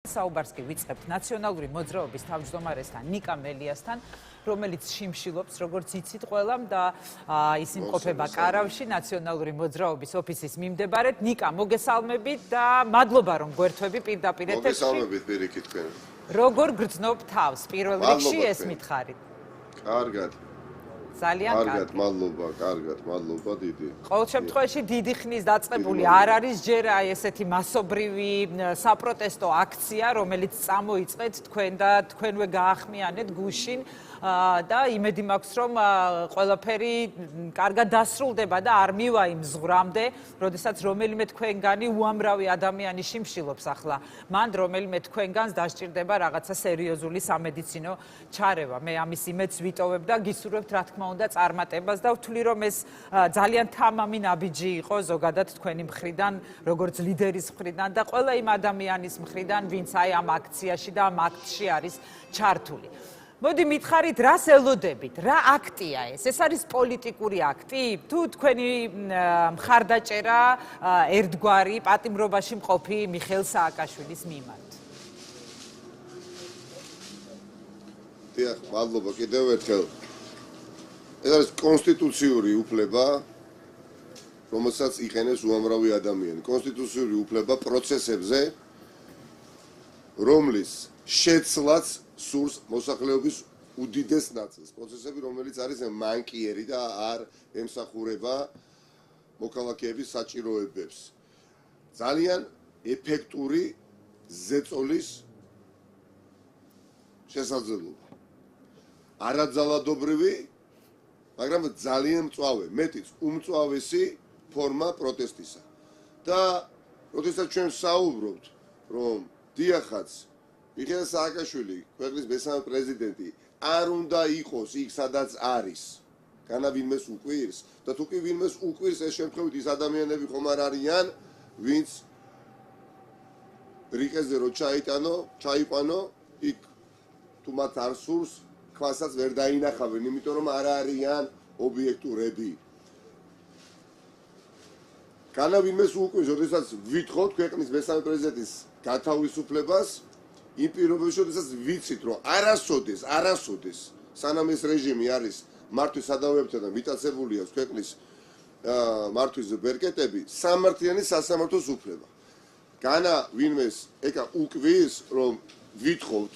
საუბარს კი ვიწყებთ ნაციონალური მოძრაობის თავმჯდომარესთან ნიკა მელიასთან, რომელიც შიმშილობს, როგორც იცით ყველამ და ის იმყოფება კარავში, ნაციონალური მოძრაობის ოფისის მიმდებარედ. ნიკა, მოგესალმებით და მადლობა რომ გვერთვები პირდაპირ ეთერში. მოგესალმებით პირიქით თქვენ. როგორ გრძნობ თავს პირველ რიგში ეს მითხარით? კარგად. ძალიან კარგად, მადლობა დიდი. ყოველ შემთხვევაში დიდი ხნის დაწყებული არ არის ჯერ აი ესეთი მასობრივი საპროტესტო აქცია, რომელიც წამოიწყეთ თქვენ და თქვენვე გაახმიანეთ გუშინ და იმედი მაქვს რომ ყველაფერი კარგად დასრულდება და არ მივა იმ ზღვრამდე, როდესაც რომელიმე თქვენგანი უამრავი ადამიანი შიმშილობს ახლა. მანდ რომელიმე თქვენგანს დასჭირდება რაღაცა სერიოზული სამედიცინო ჩარევა. მე ამის იმედს ვიტოვებ და გისურვებთ რა თქმა უნდა წარმატებას და ვთვლი რომ ეს ძალიან თამამი ნაბიჯი იყო ზოგადად თქვენი მხრიდან, როგორც ლიდერის მხრიდან და ყველა იმ ადამიანის მხრიდან, ვინც აი ამ აქციაში და ამ აქტში არის ჩართული. მოდი მითხარით, რას ელოდებით? რა აქტია ეს? ეს არის პოლიტიკური აქტი? თუ თქვენი მხარდაჭერა ერთგვარი პატიმრობაში მყოფი მიხეილ სააკაშვილის მიმართ? დიახ, მადლობა კიდევ ერთხელ. ეს არის კონსტიტუციური უფლება, რომელსაც იყენებს უამრავი ადამიანი. კონსტიტუციური უფლება პროცესებზე, რომლის შეცვლაც სურს მოსახლეობის უდიდეს ნაწილს. პროცესები, რომელიც არის მანკიერი და არ ემსახურება მოქალაქეების საჭიროებებს. ძალიან ეფექტური ზეწოლის შესაძლებლობა. არაძალადობრივი, მაგრამ ძალიან მწვავე, მეტიც უმწვავესი ფორმა პროტესტისა. და როდესაც ჩვენ საუბრობთ, რომ დიახაც მიხეილ სააკაშვილი, ქვეყნის მესამე პრეზიდენტი, არ უნდა იყოს იქ, სადაც არის. განა ვინმეს უკვირს და თუ კი ვინმეს უკვირს, ეს შემთხვევით ის ადამიანები ხომ არ არიან, ვინც რიყეზე რო ჩაიყვანო, იქ თუ მათ არ სურს, ქვასაც ვერ დაინახავენ, იმიტომ რომ არ არიან ობიექტურები. განა ვინმეს უკვირს, როდესაც ვითხოვთ ქვეყნის მესამე პრეზიდენტის გათავისუფლებას, იმ პირობებში, როდესაც ვიცით, რომ არასოდეს, სანამ ეს რეჟიმი არის მართვის სადავეებთან და მიტაცებული აქვს ქვეყნის მართვის ბერკეტები, სამართლიანი სასამართლოს უფლება. განა ვინმეს ეკა უკვირს, რომ ვითხოვთ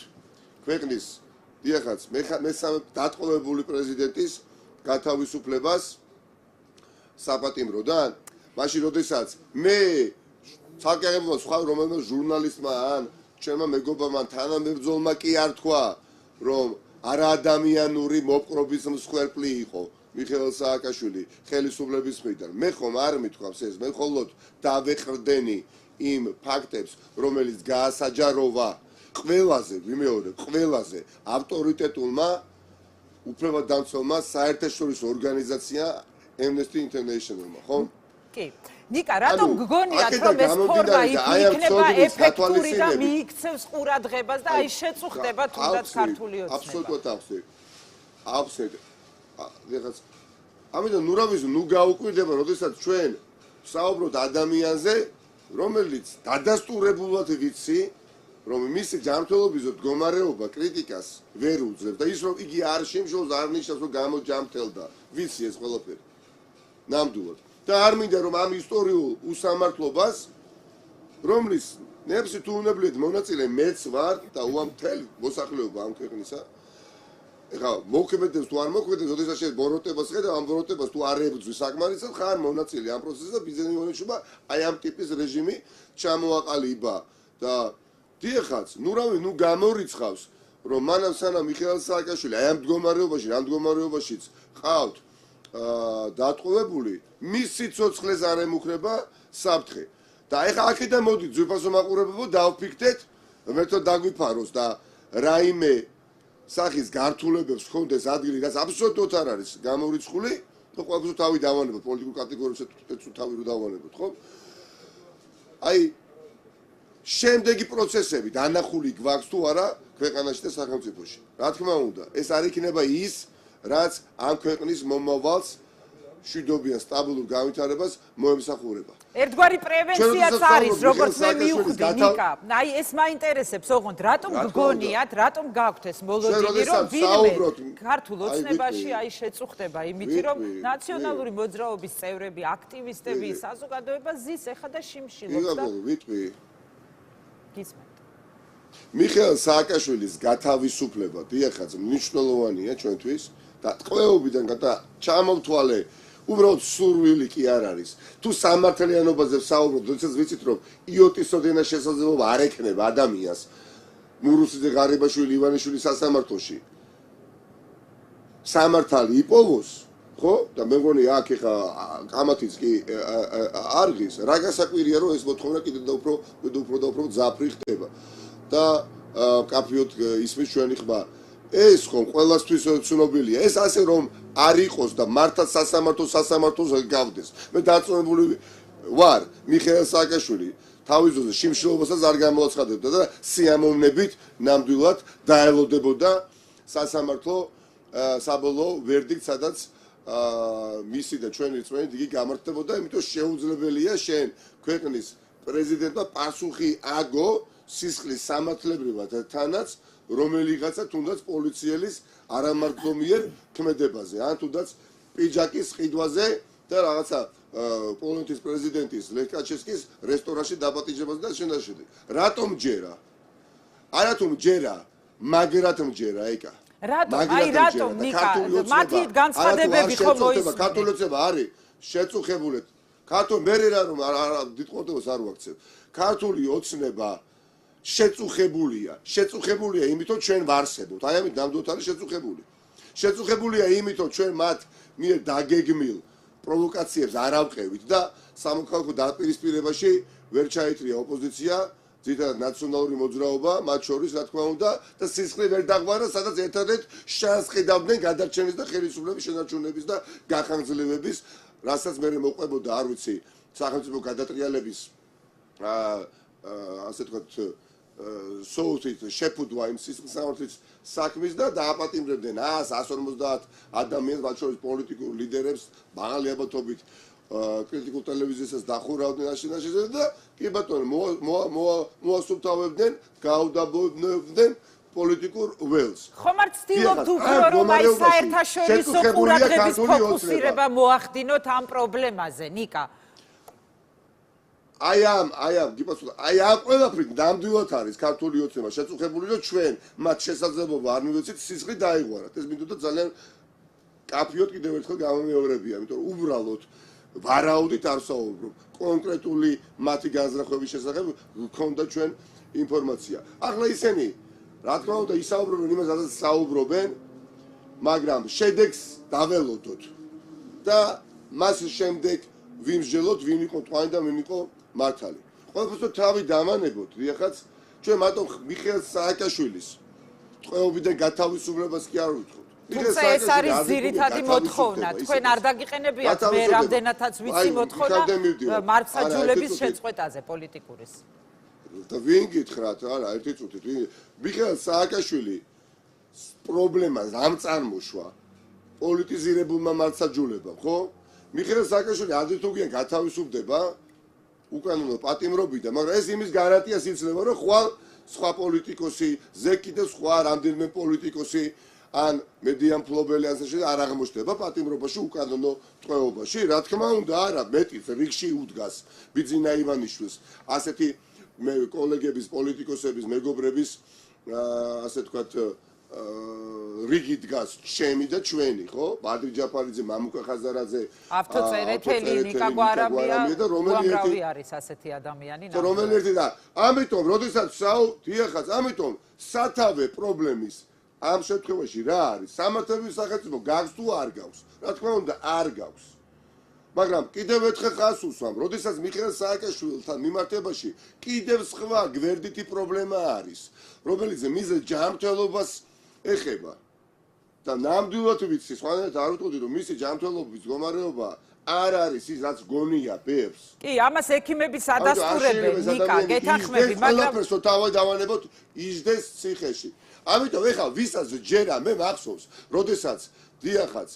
ქვეყნის დიახაც მესამე დატყვევებული პრეზიდენტის გათავისუფლებას საპატიმროდან, მაშინ როდესაც მე საკითხებმა სხვა რომელიმე ჟურნალისტმა ან ჩემმა მეგობარმა თანამებრძოლმა კი არ თქვა, რომ არაადამიანური მოპყრობის მსხვერპლი იყო მიხეილ სააკაშვილი ხელისუფლების მხრიდან. მე ხომ არ მithქვავს ეს, მე მხოლოდ დავეყრდენი იმ ფაქტებს, რომელიც გაასაჯაროვა ყველაზე ავტორიტეტულმა უფლებადამცველმა საერთაშორისო ორგანიზაცია Amnesty International-მა, ხო? კი. ნიკა, რატომ გგონიათ, რომ ეს ფორმა იქნება ეფექტური და მიიქცევს ყურადღებას და აი შეწუხდება თუნდაც ქართული ოცნება? აბსოლუტურად აბსოლუტურად. ამიტომ ნუ გაუკვირდება, როდესაც ჩვენ საუბრობთ ადამიანზე, რომელიც დადასტურებულად ვიცი, რომ მისი ჯანმრთელობის მდგომარეობა კრიტიკას ვერ უძლებს და ის რომ იგი არ შიმშილობს, არ ნიშნავს რომ გამოჯანმრთელდა. ვიცი ეს ყველაფერი. ნამდვილად. და არ მინდა რომ ამ ისტორიულ უსამართლობას, რომლის ნებსი თუ უნებლიეთ მონაწილე მეც ვარ და უამთელი მოსახლეობა ამ ქვეყნისა, ეხლა მოქმედებს თუ არ მოქმედებს, როდესაც შენ ბოროტებას ხედავ, ამ ბოროტებას თუ არ ებრძვის საკმარისად, ხარ მონაწილე ამ პროცესზე და ბიზნესი მონიშნება აი ამ ტიპის რეჟიმი ჩამოაყალიბა და დიახაც, ნუ გამორიცხავს, რომ მანამ სანამ მიხეილ სააკაშვილი აი ამ მდგომარეობაშიც ყავთ დატყვევებული, მის სიცოცხლეს არ ემუქრება საფრთხე. და ეხლა აქედან მოდით ძვირფასო მაყურებლებო დავფიქრდეთ, მეთო დაგვიფაროს და რაიმე სახის გართულებებს ხონდეს ადგილი, რაც აბსოლუტურად არ არის გამორიცხული, და ყველაფერს თავი დავანებოთ, პოლიტიკურ კატეგორიებსაც თავი რო დავანებოთ, ხო? აი შემდეგი პროცესები დანახული გვაქვს თუ არა ქვეყანაში და სახელმწიფოში. რა თქმა უნდა, ეს არ იქნება ის, რაც ამ ქვეყნის მომავალს მშვიდობიან სტაბილურ განვითარებას მოემსახურება. ერთგვარი პრევენციაც არის, როგორც მე მივხვდი, ნიკა. აი ეს მაინტერესებს, ოღონდ რატომ გგონიათ, რატომ გაქვთ ეს მოლოდინი, რომ ვინმე ქართულ ოცნებაში აი შეწუხდება იმით, რომ ნაციონალური მოძრაობის წევრები, აქტივისტები, საზოგადოება ზის ეხა და შიმშილობს და ვიტყვი. გისმენთ. მიხეილ სააკაშვილის გათავისუფლება დიახაც მნიშვნელოვანია ჩვენთვის და ტყვეობიდან გადა ჩამოვთვალე უბრალოდ სურვილი კი არ არის. თუ სამართლიანობაზე ვსაუბრობ, როდესაც ვიცით რომ იოტის ოდენა შესაძლებლობა არ ექნება ადამიანს მურუსიძე ღარიბაშვილი ივანიშვილის სასამართლოში სამართალი იპოვოს, ხო? და მე მგონი აქ ეხა კამათიც კი არღის, რა გასაკვირია რომ ეს მოთხოვნა კიდევ და უფრო ძაფრი ხდება. და კაფიოთ ისმის ჩვენი ხმა ეს ხომ ყველასთვის ცნობილია ეს ასე რომ არ იყოს და მართლა სასამართლოს გავდეს მე დაწუნებული ვარ მიხეილ სააკაშვილი თავის ძოზე შიმშილობასაც არ გამოაცხადებდა და სიამოვნებით ნამდვილად დაელოდებოდა სასამართლო საბოლოო ვერდიქტს სადაც მისი და ჩვენი რწმენით იგი გამართდებოდა იმიტომ შეუძლებელია შენ ქვეყნის პრეზიდენტმა პასუხი აგო სისხლის სამართლებრივად თანაც რომელიღაცა თუნდაც პოლიციელის არამართლომიერ ქმედებაზე ან თუნდაც პიჯაკის ყიდვაზე და რაღაცა პოლონეთის პრეზიდენტის ლეხ კაჩინსკის რესტორანში დაპატიჟებაზე და შენაშედი რატომ ჯერა არათუ ჯერა მაგრად ჯერა ეკა რატომ ნიკა მათი განცხადებები ხომ მოისმენთ ქართული ოცნება არის შეწუხებულეთ ქართულ მე რა რომ დიდყოდებას არ ვაქცევ ქართული ოცნება შეწუხებულია იმიტომ ჩვენ ვარსებობთ აი ამით ნამდვილად არის შეწუხებულია იმიტომ ჩვენ მათ მიერ დაგეგმილ პროვოკაციებს არ ავყევით და სამოქალაქო დაპირისპირებაში ვერ ჩაითრია ოპოზიცია ძირითადად ნაციონალური მოძრაობა მათ შორის რა თქმა უნდა და სისხლი ვერ დაღვარა სადაც ერთადერთ შანსს ყიდავდნენ გადარჩენის და ხელისუფლების შენარჩუნების და გახანგრძლივების რასაც მე მოყვებოდა არ ვიცი სახელმწიფო გადატრიალების ასე თქვათ სოუთით შეფუდვა იმ სისხლსამართლის საქმის და დააპატიმრებდნენ 150 ადამიანს მათ შორის პოლიტიკურ ლიდერებს მაღალი აბათობით კრიტიკულ ტელევიზიასაც დახურავდნენ აშენაშეზე და კი ბატონო მოასუფთავებდნენ გაუდაბნებდნენ პოლიტიკურ ველს ხომ არ ცდილობთ უფრო რომ აი საერთაშორისო ყურადღების ფოკუსირება მოახდინოთ ამ პრობლემაზე ნიკა აი ამ ყველაფრით ნამდვილად არის ქართული ოცნება შეწუხებული რომ ჩვენ მათ შესაძლებლობა არ მივეცით სისხლი დაიღვარათ ეს მინდოდა ძალიან კაფიოთ კიდევ ერთხელ გამომეორებია იმიტომ რომ უბრალოდ ვარაუდით არ საუბრობ კონკრეტული მათი განზრახვების შესახებ გქონდა ჩვენ ინფორმაცია ახლა ისინი რა თქმა უნდა ისაუბრებენ იმას რასაც საუბრობენ მაგრამ შედეგს დაველოდოთ და მას შემდეგ ვიმსჯელოთ ვინ იყო ტყვანი და ვინ იყო მართალი. ყველაფერს თავი დამანებოთ, დიახაც, ჩვენ მარტო მიხეილ სააკაშვილის ტყვეობიდან გათავისუფლებას კი არ ვიტყოთ. თუმცა ეს არის ძირითადი მოთხოვნა. თქვენ არ დაგიყენებიათ მე რამდენადაც ვიცი მოთხოვნა მართლმსაჯულების შეწყვეტაზე პოლიტიკურის. და ვინ გითხრათ, არა, ერთი წუთით. მიხეილ სააკაშვილი პრობლემას ამ წარმოშვა პოლიტიზირებულმა მართლმსაჯულებამ, ხო? მიხეილ სააკაშვილი ამდენ თუ გიან გათავისუფლდება უკანონო პატიმრობიდან, მაგრამ ეს იმის გარანტიას იძლევა, რომ ხვალ სხვა პოლიტიკოსი, ზე კიდევ სხვა რამდენიმე პოლიტიკოსი ან მედია მფლობელი ან ასე არ აღმოჩნდება პატიმრობაში უკანონო ტყვეობაში. რა თქმა უნდა, არა, მეტიც რიგში უდგას ბიძინა ივანიშვილს, ასეთი მე კოლეგების, პოლიტიკოსების, მეგობრების ასე თქვათ რიგი დგას ჩემი და ჩვენი, ხო? ბადრი ჯაფარიძე, მამუკა ხაზარაძე, ავტოწერეთელი, ნიკა გვარამია და რომელი არის ასეთი ადამიანი? რომელი ერთი და ამიტომ, როდესაც დიახაც, ამიტომ სათავე პრობლემის ამ შემთხვევაში რა არის? სამართლებრივი სახელმწიფო გაქვს თუ არ გაქვს? რა თქმა უნდა, არ გაქვს. მაგრამ კიდევ ერთხელ ხას უსვამ, როდესაც მიხეილ სააკაშვილთან მიმართებაში კიდევ სხვა გვერდითი პრობლემა არის, რომელიც მის ჯანმრთელობას ეხება და ნამდვილად ვიცი, სხვანაირად არ ვიტყოდი, რომ მისი ჯანმრთელობის მდგომარეობა არ არის ის, რაც გონია ბებს. კი, ამას ექიმების ადასტურებენ, ნიკა, გეთანხმები, მაგრამ ყველაფერს თავი დავანებოთ იждდეს ციხეში. ამიტომ ეხლა ვისაც ჯერა მე მახსოვს, როდესაც დიახაც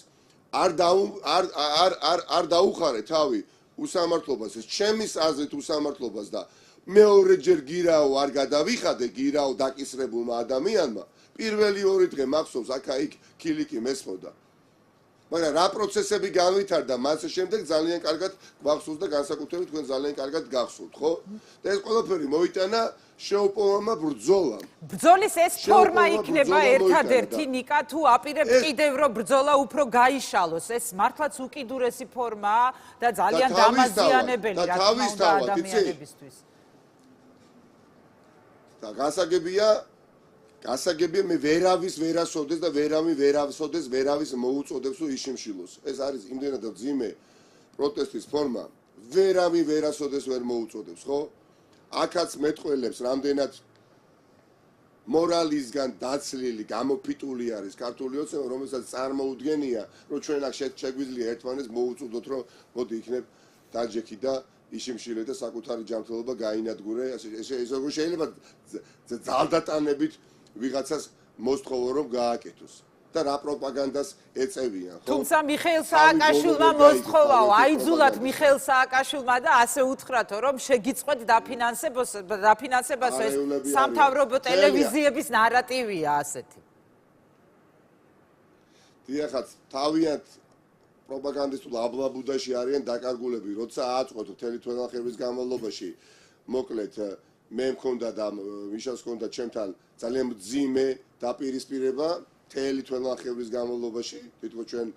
არ დაუხარე თავი უსამართლობას, ეს ჩემის აზრით უსამართლობას და მეორეჯერ გირაო არ გადავიხადე გირაო დაკისრებულმა ადამიანმა. პირველი 2 დღე მახსოვს აქა-იქ ქილიკი მესმოდა. მაგრამ რა პროცესები განვითარდა მას შემდეგ ძალიან კარგად გვახსოვს და განსაკუთრებით თქვენ ძალიან კარგად გახსოვთ, ხო? და ეს ყველაფერი მოიტანა შეუპოვარმა ბრძოლამ. ბრძოლის ეს ფორმა იქნება ერთადერთი ნიკა თუ აპირებთ კიდევ რომ ბრძოლა უფრო გაიშალოს, ეს მართლაც უკიდურესი ფორმაა და ძალიან დამაზიანებელი რა თქმა უნდა ადამიანებისთვის. და გასაგებია მე ვერავის ვერასოდეს და ვერავი ვერავსოდეს ვერავის მოუწოდებს თუ იშიმშილოს. ეს არის იმდენად ძიმე პროტესტის ფორმა, ვერავი ვერასოდეს ვერ მოუწოდებს, ხო? აქაც მეტყველებს რამდენად მორალისგან დაცლილი, გამოფიტული არის ქართული ოცნება, რომელსაც წარმოუდგენია, რომ ჩვენ აქ შეგვიძლია ერთმანეთს მოუწოდოთ, რომ მოდი იქნებ დაჯექი და იშიმშილე და საკუთარი ჯანმრთელობა გაინადგურე. ეს როგორ შეიძლება ძალდატანებით ვიღაცას მოსთხოვო რომ გააკეთოს და რა პროპაგანდას ეწევიან, ხო? თუმცა მიხეილ სააკაშვილმა მოსთხოვაო, აიძულათ მიხეილ სააკაშვილმა და ასე უთხრათო, რომ შეგიწყვეთ დაფინანსებას ეს სამთავრობო ტელევიზიების ნარატივია ასეთი. დიახაც, თავიანთ პროპაგანდისტულ აბლაბუდაში არიან დაკარგულები, როცა აწყოთ მთელი თველახევის განმავლობაში, მოკლედ მე მქონდა და მიშას მქონდა ჩემთან ძალიან მძიმე დაპირისპირება მთელი თველახევის განმავლობაში, თითქოს ჩვენ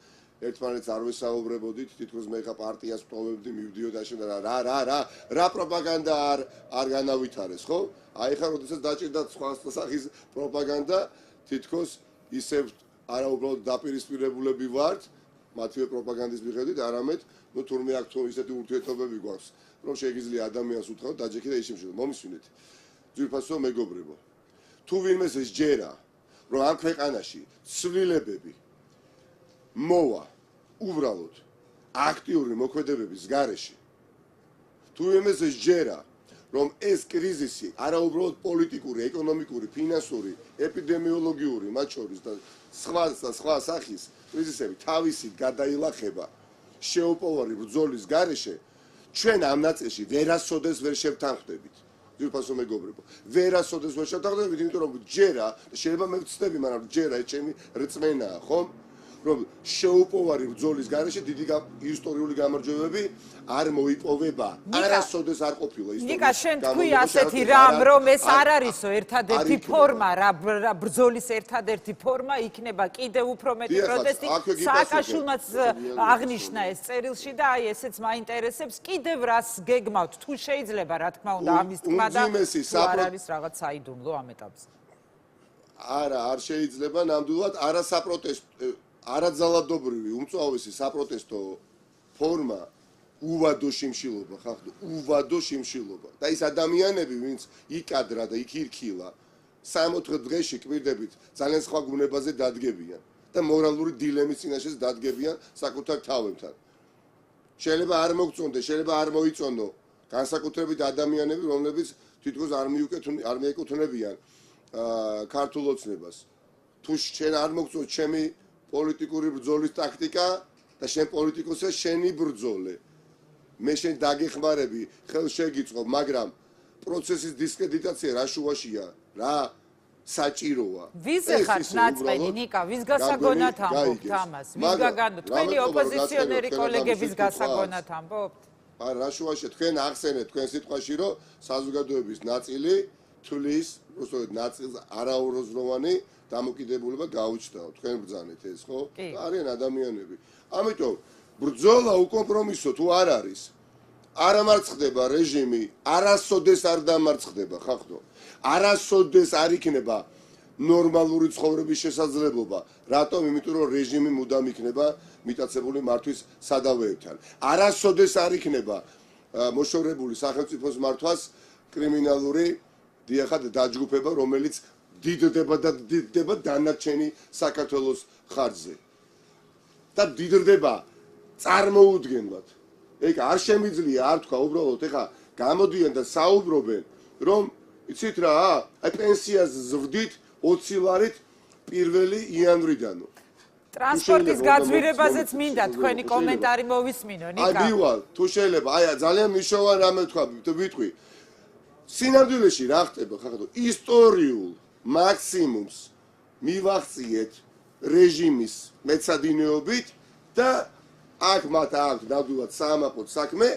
ერთმანეთს არ ვესაუბრებოდით, თითქოს მე ხა პარტიას ვტოვებდი, მივდიოდა შენ რა პროპაგანდა არ განავითარეს, ხო? აი ხა როდესაც დაჭირდა სხვა სახის პროპაგანდა, თითქოს ისევ არაუბრალოდ დაპირისპირებულები ვართ მათივე პროპაგანდის მიხედვით, არამედ ნუ თურმე აქ თუ ისეთი ურთიერთობები გვაქვს, რომ შეიძლება ადამიანს უთხრათ დაჯექი და იშიმშილო. მომისვინეთ. ძვირფასო მეგობრებო. თუ ვინმეს ეს ჯერა, რომ ამ ქვეყანაში ცვლილებები მოვა უბრალოდ აქტიური მოქმედებების გარეშე, თუ ვინმეს ეს ჯერა, რომ ეს კრიზისი არაუბრალოდ პოლიტიკური, ეკონომიკური, ფინანსური, ეპიდემიოლოგიური, მათ შორის და სხვა სახის კრიზისები თავისით გადაილახება შეუპოვარი ბრძოლის გარეშე, ჩვენ ამ ნაწილში ვერასოდეს ვერ შევთანხმდებით. ძვირფასო მეგობრებო, ვერასოდეს ვერ შევთანხმდებით, იმიტომ რომ ჯერა, შეიძლება მე ვცდები, მაგრამ ჯერა ეს ჩემი რწმენაა, ხომ? რომ შეუპოვარი ბრძოლის გარეშე დიდი ისტორიული გამარჯვებები არ მოიპოვება. არასოდეს არ ყოფილა ისტორია. ნიკა, შენ თქვი ასეთი რამ, რომ ეს არ არისო ერთადერთი ფორმა, რა ბრძოლის ერთადერთი ფორმა იქნება კიდევ უფრო მეტი პროტესტი. სააკაშვილმაც აღნიშნა ეს წერილში და აი ესეც მაინტერესებს, კიდევ რას გეგმავთ, თუ შეიძლება რა თქმა უნდა ამის თქმა და არ არის რაღაც საიდუმლო ამ ეტაპზე. არა, არ შეიძლება ნამდვილად არასაპროტესტო არაძალადობრივი უმწვავესი საპროტესტო ფორმა უვადო შიმშილობა, ხახდო, უვადო შიმშილობა. და ის ადამიანები, ვინც იკადრა და იქირქილა, 3-4 დღეში კვირდებით ძალიან სხვა გუნებაზე დადგებიან და მორალური დილემის წინაშეც დადგებიან საკუთარ თავებთან. შეიძლება არ მოგწონდეს, შეიძლება არ მოიწონო განსაკუთრებით ადამიანები, რომლებიც თითქოს არ მიეკუთვნებიან ქართულ ოცნებას. თუ შენ არ მოგწონს ჩემი პოლიტიკური ბრძოლის ტაქტიკა და შენ პოლიტიკოსია შენი ბრძოლე. მე შენ დაგეხმარები, ხელს შეგიწყობ, მაგრამ პროცესის დისკრედიტაცია რა შუაშია, რა საჭიროა. ვიზე ხართ ნაწყენი, ნიკა, ვის გასაგონად ამბობთ ამას? ვის გაგანოთ? თქვენი ოპოზიციონერი კოლეგების გასაგონად ამბობთ? არა, რა შუაშია, თქვენ ახსენეთ თქვენ სიტყვაში, რომ საზოგადოების ნაწილი თulis, უბრალოდ ნაწილს არაუროზროვანი დამოკიდებულება გაუჩნდაო. თქვენ ბრძანეთ ეს, ხო? არიან ადამიანები. ამიტომ ბრძოლა უკომპრომისო თუ არ არის, არ ამარცხდება რეჟიმი, არასოდეს არ დამარცხდება, ხახდო. არასოდეს არ იქნება ნორმალური ცხოვრების შესაძლებლობა. რატომ? იმიტომ რომ რეჟიმი მუდამ იქნება მიტაცებული მართვის სადავეებთან. არასოდეს არ იქნება მოშორებული სახელმწიფოს მართვას კრიმინალური დიახად დაჯგუფება, რომელიც დიდდება და დიდდება დანარჩენი საქართველოს ხარჯზე. და დიდდება წარმოუდგენლად. ეხა არ შემიძლია არ თქვა უბრალოდ ეხა გამოდიან და საუბრობენ, რომ იცით რა, აი პენსიას ზრდით 20 ლარით 1 იანვრიდანო. ტრანსპორტის გაძვირებაზეც მინდა თქვენი კომენტარი მოვისმინო, ნიკა. აი მივალ, თუ შეიძლება, აი ძალიან მნიშვნელოვანი რამე ვიტყვი. სინამდვილეში რა ხდება ხახო, ისტორიულ მაქსიმუმს მივახციეთ რეჟიმის მეცადინეობით და აქ მათ აქვს ნამდვილად საამაყო საქმე,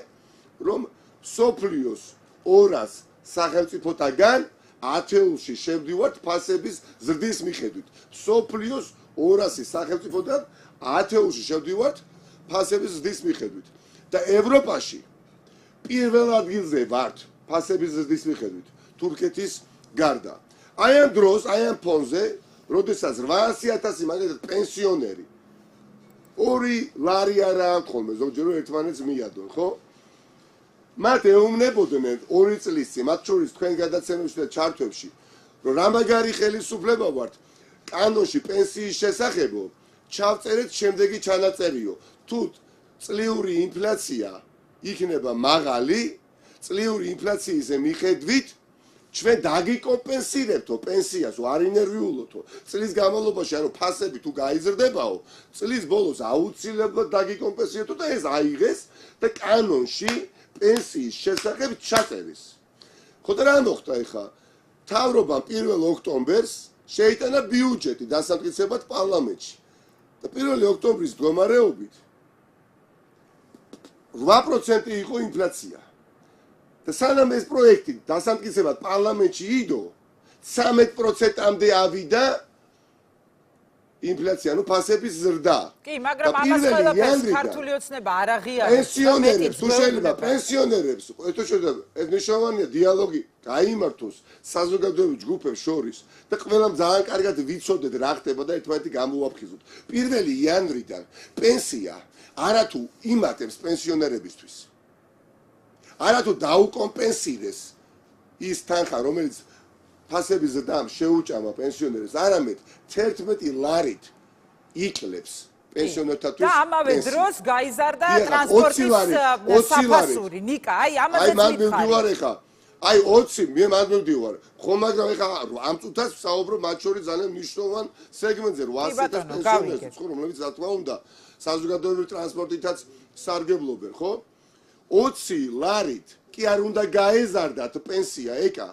რომ სოფლიოს 200 სახელმწიფოდაგან ათეულში შევდივართ ფასების ზრდის მიხედვით. სოფლიოს 200 სახელმწიფოდან ათეულში შევდივართ ფასების ზრდის მიხედვით. და ევროპაში პირველ ადგილზე ვართ ფასების ზრდის მიხედვით თურქეთის გარდა. აი ამ დროს, აი ამ ფონზე, როდესაც 800,000 მაგალითად პენსიონერი 2 ლარი არა აქვს ხოლმე, ზოგჯერ ერთმანეთს მიადონ, ხო? მათ ეუბნებოდნენ 2 წლის წინ, მათ შორის თქვენ გადაცემებში და ჩარტებში, რომ რამაგარი ხელისუფლება ვართ, კანონში პენსიის შესახებო, ჩავწერეთ შემდეგი ჩანაწერიო. თუ წლიური ინფლაცია იქნება მაღალი, წლიური ინფლაციის მიხედვით ჩვენ დაგიკომპენსირებთო პენსიას, არ ინერვიულოთო. წლის განმავლობაში, ანუ ფასები თუ გაიზრდებაო, წლის ბოლოს აუცილებლად დაგიკომპენსირებთო და ეს აიღეს და კანონში პენსიის შესახებ ჩაწერის. ხო და რა მოხდა ეხა? მთავრობამ 1 ოქტომბერს შეიტანა ბიუჯეტი დასამტკიცებად პარლამენტში. და 1 ოქტომბრის მდგომარეობით 8% იყო ინფლაცია. და სანამ ეს პროექტი დასამტკიცებად პარლამენტში იდო, 13%-მდე ავიდა ინფლაცია, ანუ ფასების ზრდა. კი, მაგრამ ამას ყველაფერს ქართული ოცნება არ აღიარებს. პენსიონერებს, თუ შეიძლება პენსიონერებს, ეს მნიშვნელოვანია დიალოგი გაიმართოს საზოგადოებრივ ჯგუფებს შორის და ყველამ ძალიან კარგად ვიცოდეთ რა ხდება და ერთმანეთი გამოვაფხიზოთ. 1 იანვრიდან პენსია არათუ იმატებს პენსიონერებისთვის. არათუ დაუკომპენსირეს ის თანხა, რომელიც ფასების ზრდამ შეუჭამა პენსიონერებს, არამედ 11 ლარით იკლებს პენსიონერთათვის. და ამავე დროს გაიზარდა ტრანსპორტის საფასური. ნიკა, აი ამაზეც მითხარი. აი 20, მე მანდ მივდივარ. ხო, მაგრამ ეხა ამ წუთას ვსაუბრობ მათ შორის ძალიან მნიშვნელოვან სეგმენტზე, 800 პენსიონერს, ხო, რომლებიც რა თქმა უნდა საზოგადოებრივი ტრანსპორტითაც სარგებლობენ, ხო? 20 ლარით კი არ უნდა გაეზარდათ პენსია, ეკა.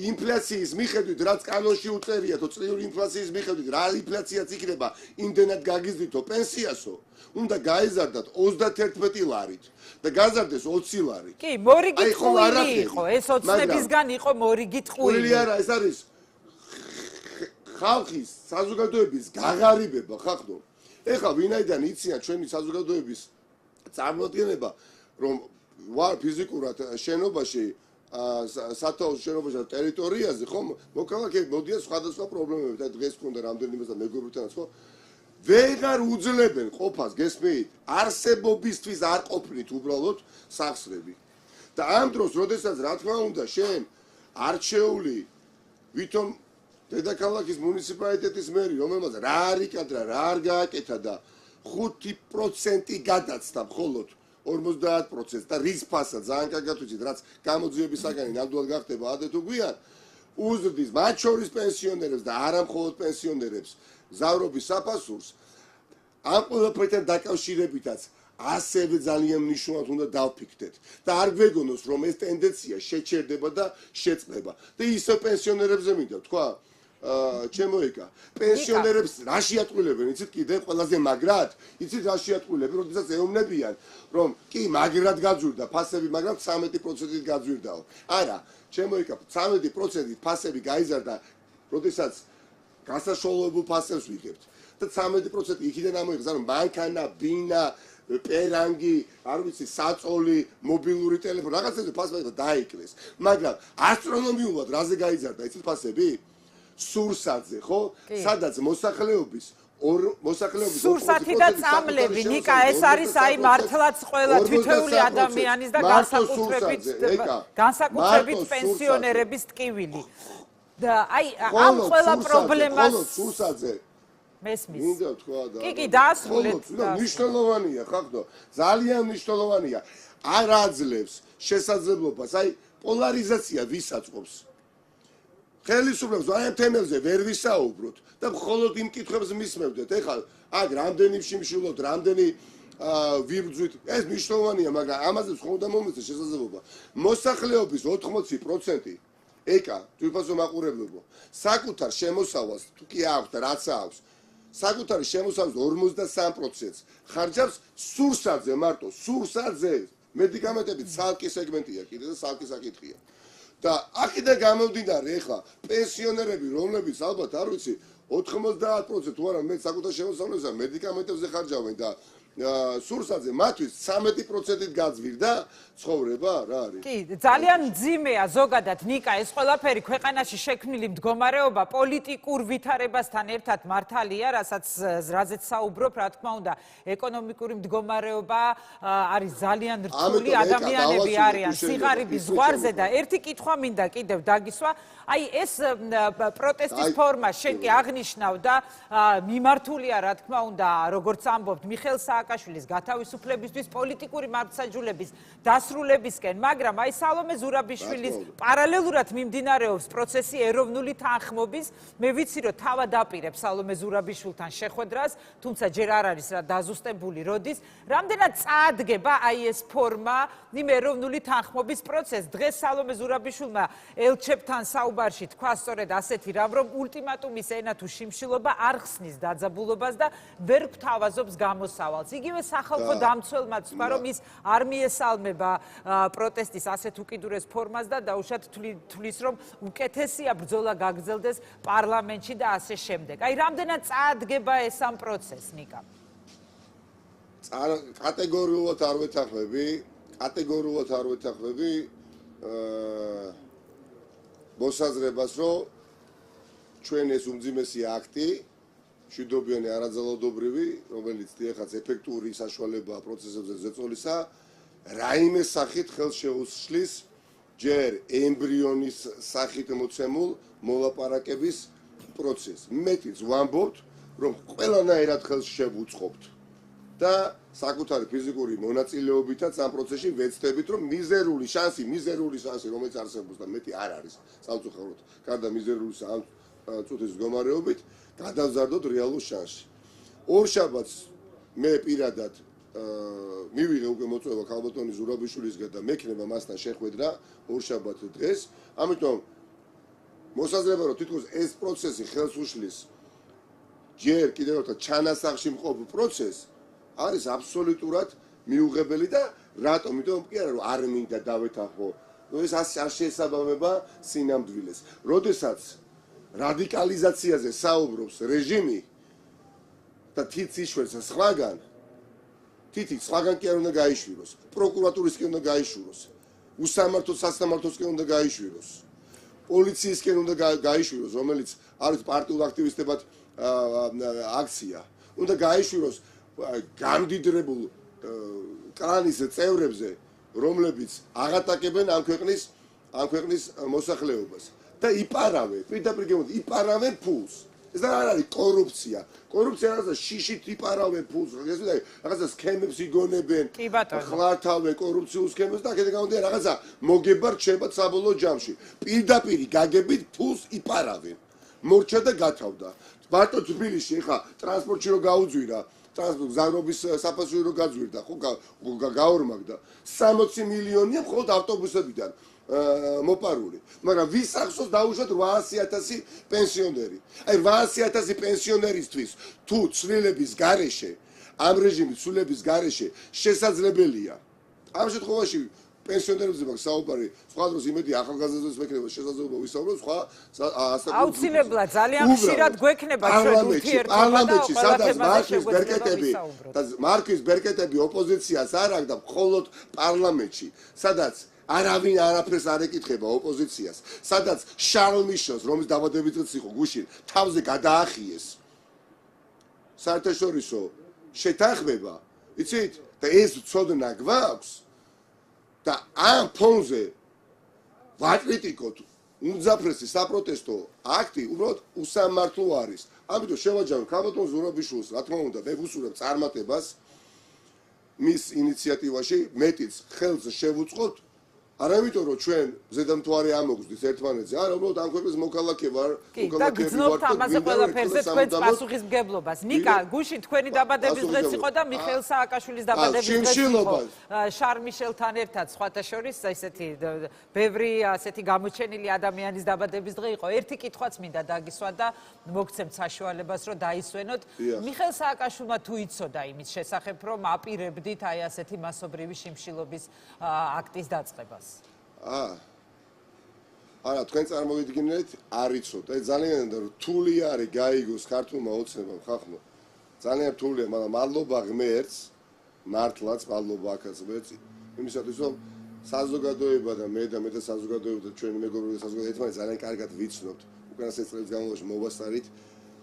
ინფლაციის მიხედვით, რაც კანონში უწერიათო, წლიური ინფლაციის მიხედვით, რა ინფლაციაც იქნება, იმდენად გაგიზრდითო პენსიასო, უნდა გაეზარდათ 31 ლარით და გაზარდეს 20 ლარით. კი, მორიგი ტყუილი იყო, ეს ოცნებისგან იყო მორიგი ტყუილი. ტყუილი არა, ეს არის ხალხის, საზოგადოების გაღარიბება, ხახდო. ეხლა ვინაიდან იციან ჩვენი საზოგადოების წარმოადგენება, რომ ვარ ფიზიკურად შენობაში, სათაოს შენობაში და ტერიტორიაზე, ხო, მოქალაქეები მოდიან სხვადასხვა პრობლემებით, და დღეს მქონდა რამდენიმე და მეგობრებთანაც, ხო, ვეღარ უძლებენ ყოფას, გესმით, არსებობისთვის არ ყოფნით უბრალოდ სახსრები. და ამ დროს, როდესაც რა თქმა უნდა, შენ არჩეული ვითომ დედაქალაქის მუნიციპალიტეტის მერი, რომელმაც რა არ იკადრა, რა არ გააკეთა და 5% გადაცდა მხოლოდ 50% და რის ფასად ძალიან კარგად ვიცით, რაც გამოძიების საგანი ნამდვილად გახდება ადრე თუ გვიან, უზრდის მათ შორის პენსიონერებს და არა მხოლოდ პენსიონერებს მგზავრობის საფასურს. ამ ყველაფერთან დაკავშირებითაც ასევე ძალიან მნიშვნელოვნად უნდა დავფიქრდეთ და არ გვეგონოს, რომ ეს ტენდენცია შეჩერდება და შეწყდება. და ისე პენსიონერებზე მინდა თქვა, ჩემო ეკა, პენსიონერებს რა შეატყულებენ, იცით კიდე ყველაზე მაგრად, იცით რა შეატყულებენ, როდესაც ეუბნებიან, რომ კი მაგრად გაძვირდა ფასები, მაგრამ 13%-ით გაძვირდაო. არა, ჩემო ეკა, 13%-ით ფასები გაიზარდა, როდესაც გასაშუალებულ ფასებს ვიღებთ და 13% იქიდან ამოიღეს, რომ მანქანა, ბინა, პერანგი, არ ვიცი, საწოლი, მობილური ტელეფონი, რაღაცებზე ფასები დაიკლეს. მაგრამ ასტრონომიულად რაზე გაიზარდა, იცით ფასები? სურსათზე, ხო? სადაც მოსახლეობის სურსათი და წამლები, ნიკა, ეს არის აი მართლაც ყველა თითოეული ადამიანის და განსაკუთრებით პენსიონერების ტკივილი. და აი ამ ყველა პრობლემას სურსათზე მესმის. მინდა თქვა და კი, დაასრულეთ. მნიშვნელოვანია, ხახდო, ძალიან მნიშვნელოვანია. არ აძლევს შესაძლებლობას, აი პოლარიზაცია ვის აწყობს? ხელისუფლებას აი ამ თემებზე ვერ ვისაუბროთ და მხოლოდ იმ კითხვებს მისმევდეთ. ეხლა აქ რამდენი შიმშილობთ, რამდენი ვიბრძვით, ეს მნიშვნელოვანია, მაგრამ ამაზე ხომ მომეცეს შესაძლებლობა. მოსახლეობის 80% ეკა თვითფასო მაყურებლებო საკუთარ შემოსავალს თუ კი აქვს და რაც აქვს საკუთარი შემოსავალის 53%-ს ხარჯავს სურსათზე მარტო სურსათზე მედიკამენტები ცალკე სეგმენტია კიდე და ცალკე საკითხია და აქედან გამომდინარე ეხლა პენსიონერები რომლებიც ალბათ არ ვიცი 90% თუ არა მე საკუთარ შემოსავალს მედიკამენტებზე ხარჯავენ და სურსათზე მათთვის 13%-ით გაძვირდა ცხოვრება რა არის? კი, ძალიან მძიმეა ზოგადად ნიკა ეს ყველაფერი ქვეყანაში შექმნილი მდგომარეობა პოლიტიკურ ვითარებასთან ერთად მართალია, რაზეც საუბრობ, რა თქმა უნდა, ეკონომიკური მდგომარეობა არის ძალიან რთული, ადამიანები არიან სიღარიბის ზღვარზე და ერთი კითხვა მინდა კიდევ დაგისვა, აი ეს პროტესტის ფორმა შენ კი აღნიშნავ და მიმართულია რა თქმა უნდა, როგორც ამბობთ, მიხეილ სააკაშვილის გათავისუფლებისთვის პოლიტიკური მართლმსაჯულების დასრულებისკენ, მაგრამ აი სალომე ზურაბიშვილის პარალელურად მიმდინარეობს პროცესი ეროვნული თანხმობის. მე ვიცი, რომ თავად აპირებს სალომე ზურაბიშვილთან შეხვედრას, თუმცა ჯერ არ არის რა დაზუსტებული როდის. რამდენად წაადგება აი ეს ფორმა იმ ეროვნული თანხმობის პროცესს? დღეს სალომე ზურაბიშვილმა ელჩებთან საუბარში თქვა სწორედ ასეთი რამ, რომ ულტიმატუმის ენა თუ შიმშილობა არ ხსნის დაძაბულობას და ვერ გვთავაზობს გამოსავალს. იგივე სახალხო დამცველმაც თქვა, რომ ის არ მიესალმება პროტესტის ასეთ უკიდურეს ფორმას და დაუშვათ თვლის, რომ უკეთესია ბრძოლა გაგრძელდეს პარლამენტში და ასე შემდეგ. აი, რამდენად წაადგება ეს ამ პროცესს, ნიკა? კატეგორიულად არ ვეთანხმები მოსაზრებას, რომ ჩვენ ეს უმძიმესი აქტი მშვიდობიანი არაძალადობრივი, რომელიც ეხაც ეფექტური საშუალებაა პროცესებზე ზეწოლისა, რაიმე სახით ხელს შეუსრულს ჯერ ემბრიონის სახით მოცემულ მოლაპარაკების პროცესს. მეტიც ვამბობთ, რომ ყველანაირად ხელს შევუწყობთ და საკუთარი ფიზიკური მონაწილეობითაც ამ პროცესში ვეცდებით, რომ მიზერული შანსი, რომელიც არსებობს და მეტი არ არის სამწუხაროდ, გარდა მიზერული ამ წუთის მდგომარეობით, გადავზარდოთ რეალურ შანსში. ორშაბათს მე პირადად მივიღე უკვე მოწვევა ქალბატონის ზურაბიშვილისგან და მექნება მასთან შეხვედრა ორშაბათ დღეს. ამიტომ მოსაზრება რომ თითქოს ეს პროცესი ხელს უშლის ჯერ კიდევ ერთხელ ჩანასახში მყოფ პროცესს არის აბსოლუტურად მიუღებელი და რატომ? იმიტომ კი არა რომ არ მინდა დავეთანხმო. ეს არ შეესაბამება სინამდვილეს. როდესაც რადიკალიზაციაზე საუბრობს რეჟიმი და თითს იშვერს სხვაგან სხვაგან კი არ უნდა გაიშვიროს, პროკურატურისკენ უნდა გაიშვიროს, უსამართლო სასამართლოსკენ უნდა გაიშვიროს, პოლიციისკენ უნდა გაიშვიროს, რომელიც არის პარტიულ აქტივისტებად აქცია, უნდა გაიშვიროს გამდიდრებულ კლანის წევრებზე, რომლებიც აღატაკებენ ამ ქვეყნის მოსახლეობას და იპარავენ, პირდაპირ გემოთ, იპარავენ ფულს. ეს არ არის კორუფცია. კორუფცია რაღაცა შიშით იპარავენ ფულს, რაღაცა სქემებს იგონებენ, ხლართავენ კორუფციულ სქემებს და აქედან გამომდინარე რაღაცა მოგება რჩება საბოლოო ჯამში. პირდაპირ გაგებით ფულს იპარავენ. მორჩა და გათავდა. მარტო თბილისში ეხა ტრანსპორტში რო გაუძვირა, გზავრობის საფასური რო გაძვირდა, ხო გაორმაგდა. 60 მილიონია მხოლოდ ავტობუსებიდან მოპარული. მაგრამ ვის ახსოვს დაუშვათ 800,000 პენსიონერი. აი 800,000 პენსიონერისთვის თუ ცვლილების გარეშე, ამ რეჟიმის ცვლილების გარეშე შესაძლებელია. ამ შემთხვევაში პენსიონერებზე მაქვს საუბარი, სხვა დროს იმედი ახალგაზრდებს მექნება შესაძლებლობა ვისაუბროთ, სხვა აუცილებლად ძალიან ხშირად გვექნება ჩვენ პარლამენტში, სადაც მარკვის ბერკეტები ოპოზიციას არ აქვს და მხოლოდ პარლამენტში, სადაც არავინ არაფერს არ ეკითხება ოპოზიციას, სადაც შარლ მიშელს, რომლის დაბადებითაც იყო გუშინ, თავზე გადაახიეს საერთაშორისო შეთანხმება, იცით? და ეს ცოდნა გვაქვს და ამ ფონზე ვაკრიტიკოთ უმძაფრესი საპროტესტო აქტი უბრალოდ უსამართლო არის. ამიტომ შევაჯამებ ქალბატონ ზურაბიშვილს, რა თქმა უნდა, მე ვუსურვებ წარმატებას მის ინიციატივაში, მეტიც ხელს შევუწყოთ არა იმიტომ რომ ჩვენ ზედამთვარე ამოგვზდით ერთმანეთზე, არა უბრალოდ ამ ქვეყნის მოქალაქე ვარ, და გძნობთ ამაზე ყველაფერზე თქვენს პასუხისმგებლობას. ნიკა, გუშინ თქვენი დაბადების დღეც იყო და მიხეილ სააკაშვილის დაბადების დღეც იყო. შარ მიშელთან ერთად სხვათა შორის ესეთი ბევრი ასეთი გამოჩენილი ადამიანის დაბადების დღე იყო. ერთი კითხვაც მინდა დაგისვა და მოგცემთ საშუალებას რომ დაისვენოთ. მიხეილ სააკაშვილმა თუ იცოდა იმის შესახებ რომ აპირებდით აი ასეთი მასობრივი შიმშილობის აქტის დაწყებას. არა, თქვენ წარმოვიდგინეთ, არ იცოდა. ძალიან რთული არის გაიგოს ქართულმა ოცნებამ ხახნო. ძალიან რთულია, მაგრამ მადლობა ღმერთს, მართლაც მადლობა აქაც ღმერთს, იმისათვის რომ საზოგადოება და მე და საზოგადოება და ჩვენი მეგობრები და საზოგადოება ერთმანეთს ძალიან კარგად ვიცნობთ. უკანასკნელ წლების განმავლობაში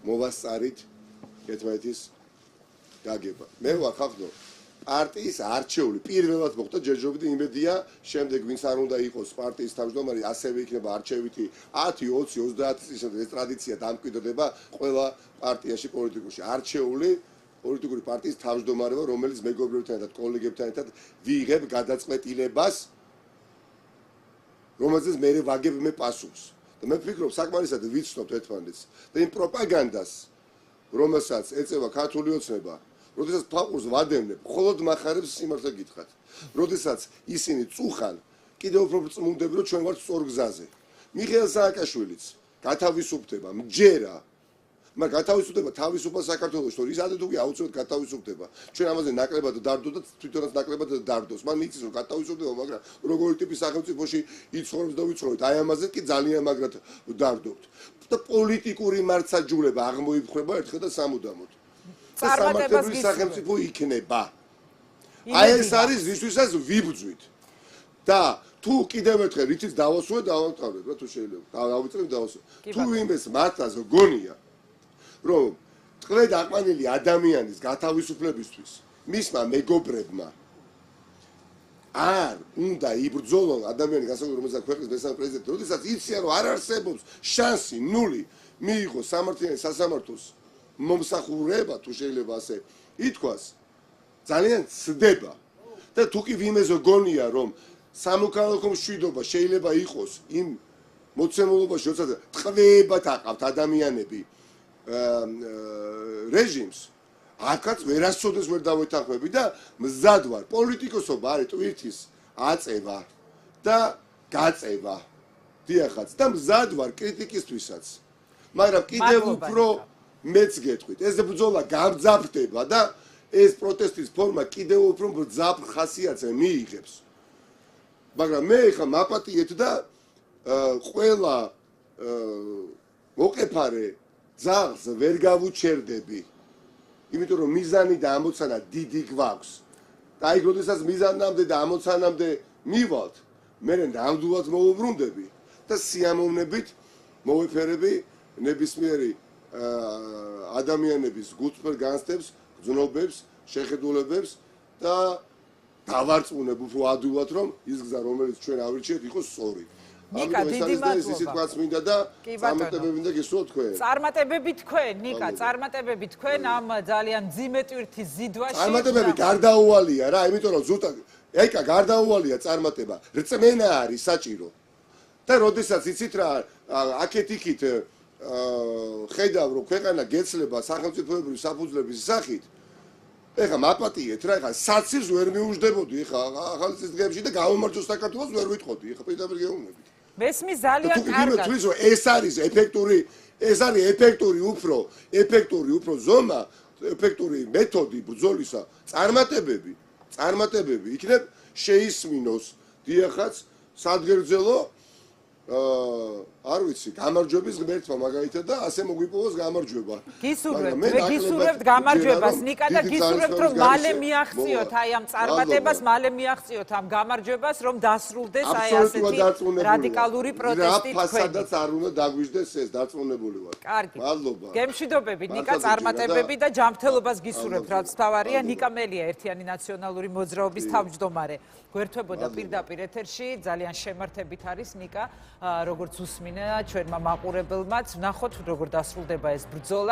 მოვასწარით ერთმანეთის გაგება. მე ვარ ხახნო პარტიის არჩეული პირველად მოხდა ჯერჯერობით იმედია შემდეგ ვინც არ უნდა იყოს პარტიის თავმჯდომარე ასევე იქნება არჩევითი 10 20 30 წლისამდე ეს ტრადიცია დამკვიდრდება ყველა პარტიაში პოლიტიკურში არჩეული პოლიტიკური პარტიის თავმჯდომარე ვარ რომელიც მეგობრებთან ერთად კოლეგებთან ერთად ვიღებ გადაწყვეტილებას რომელზეც მე ვაგებ მე პასუხს და მე ვფიქრობ საკმარისად ვიცნობთ ერთმანეთს და იმ პროპაგანდას რომელსაც ეწევა ქართული ოცნება როდესაც ფაყურს ვადევნებ, მხოლოდ მახარებს სიმართლე გითხრათ. როდესაც ისინი წუხან, კიდევ უფრო წმუნდები, რომ ჩვენ ვართ სწორ გზაზე. მიხეილ სააკაშვილიც გათავისუფლდება, მჯერა. მაგრამ გათავისუფლდება თავისუფალ საქართველოში, რომ ის ადეთუგი აუცილებლად გათავისუფლდება. ჩვენ ამაზე ნაკლებად დარდო და თვითონაც ნაკლებად დარდოს. მან იცის რომ გათავისუფლდება, მაგრამ როგორი ტიპის სახელმწიფოში იცხოვრებს და ვიცხოვრობთ. აი ამაზე კი ძალიან მაგრად დარდობთ. და პოლიტიკური მართსაჯულება აღმოიფხვრება ერთხელ და სამუდამოდ. წარმატებების სახელმწიფო იქნება. აი ეს არის ვისთვისაც ვიბრძვით. და თუ კიდევ ერთხელ რითიც დავასრულებ, დავამთავრებ რა თუ შეიძლება. დავიწყებ დავასრულებ. თუ იმეს მართლაც გონია, რომ წყლე დაყვანილი ადამიანის გათავისუფლებისთვის მისმა მეგობრებმა არ უნდა იბრძოლონ ადამიანი განსაკუთრებით რომელსაც ქვეყნის მესამე პრეზიდენტი, როდესაც იციან რომ არ არსებობს შანსი ნული მიიღოს სამართლიანი სასამართლოს მომსახურება თუ შეიძლება ასე ითქვას ძალიან ცდება და თუ კი ვიმეზე გონია რომ სამოქალაქო მშვიდობა შეიძლება იყოს იმ მოცემულობაში როცა ტყვეებად აყავთ ადამიანები რეჟიმს აქაც ვერასოდეს ვერ დავეთანხმები და მზად ვარ პოლიტიკოსობა არის ტვირთის აწევა და გაწევა დიახაც და მზად ვარ კრიტიკისთვისაც მაგრამ კიდევ უფრო მეც გეტყვით ეს ბრძოლა გამძაფრდება და ეს პროტესტის ფორმა კიდევ უფრო მძაფრ ხასიათს მიიღებს მაგრამ მე ხა მაპატიეთ და ყველა მოყეფარე ძაღლს ვერ გავუჩერდები იმიტომ რომ მიზანი და ამოცანა დიდი გვაქვს და აი როდესაც მიზანამდე და ამოცანამდე მივალთ მე ნამდვილად მოვუბრუნდები და სიამოვნებით მოვეფერები ნებისმიერი ადამიანების გულწრფელ განცდებს, გრძნობებს, შეხედულებებს და დავარწმუნებ უფრო ადვილად რომ ის გზა რომელიც ჩვენ ავირჩიეთ იყოს სწორი. ნიკა დიდი მადლობა. ისიც მინდა და წარმატებები მინდა გესურვოთ თქვენ. წარმატებები თქვენ, ნიკა, წარმატებები თქვენ ამ ძალიან მძიმე ტვირთის ზიდვაში. წარმატებები გარდაუვალია რა, იმიტომ რომ ზუსტად ეკა გარდაუვალია წარმატება. რწმენა არის საჭირო. და როდესაც იცით რა, აქეთ-იქით ხედავ რომ ქვეყანა გეცლება სახელმწიფოებრივი საფუძვლების სახით ეხა მაპატიეთ რა ეხა საცივს ვერ მიუждდებოდი ეხა ახალწლის დღეებში და გამომარჯოს საქართველოს ვერ ვიტყოდი ეხა პირდაპირ გეუბნებით მესმის ძალიან კარგად თუ თვითონ ეს არის ეფექტური უფრო ზომა ეფექტური მეთოდი ბრძოლისა წარმატებები იქნებ შეისმინოს დიახაც სადგერძელო არ ვიცი, გამარჯვების ღმერთმა მაგალითად და ასე მოგვიპოვოს გამარჯვება. გისურვებთ გამარჯვებას, ნიკა და გისურვებთ რომ მალე მიაღწიოთ აი ამ წარმატებას, მალე მიაღწიოთ ამ გამარჯვებას, რომ დასრულდეს აი ასეთი რადიკალური პროტესტი თქვენი. რა ფასადაც არ უნდა დაგვიждდეს ეს დარწმუნებული ვარ. კარგი. მადლობა. გემშვიდობებით, ნიკა, წარმატებები და ჯანმრთელობას გისურვებთ, რაც თავარია. ნიკა მელია ერთიანი ნაციონალური მოძრაობის თავმჯდომარე. გვერდებოდა პირდაპირ ეთერში, ძალიან შემართებით არის ნიკა, როგორც უსმინა ჩვენმა მაყურებელმაც, ვნახოთ როგორ დასრულდება ეს ბრძოლა.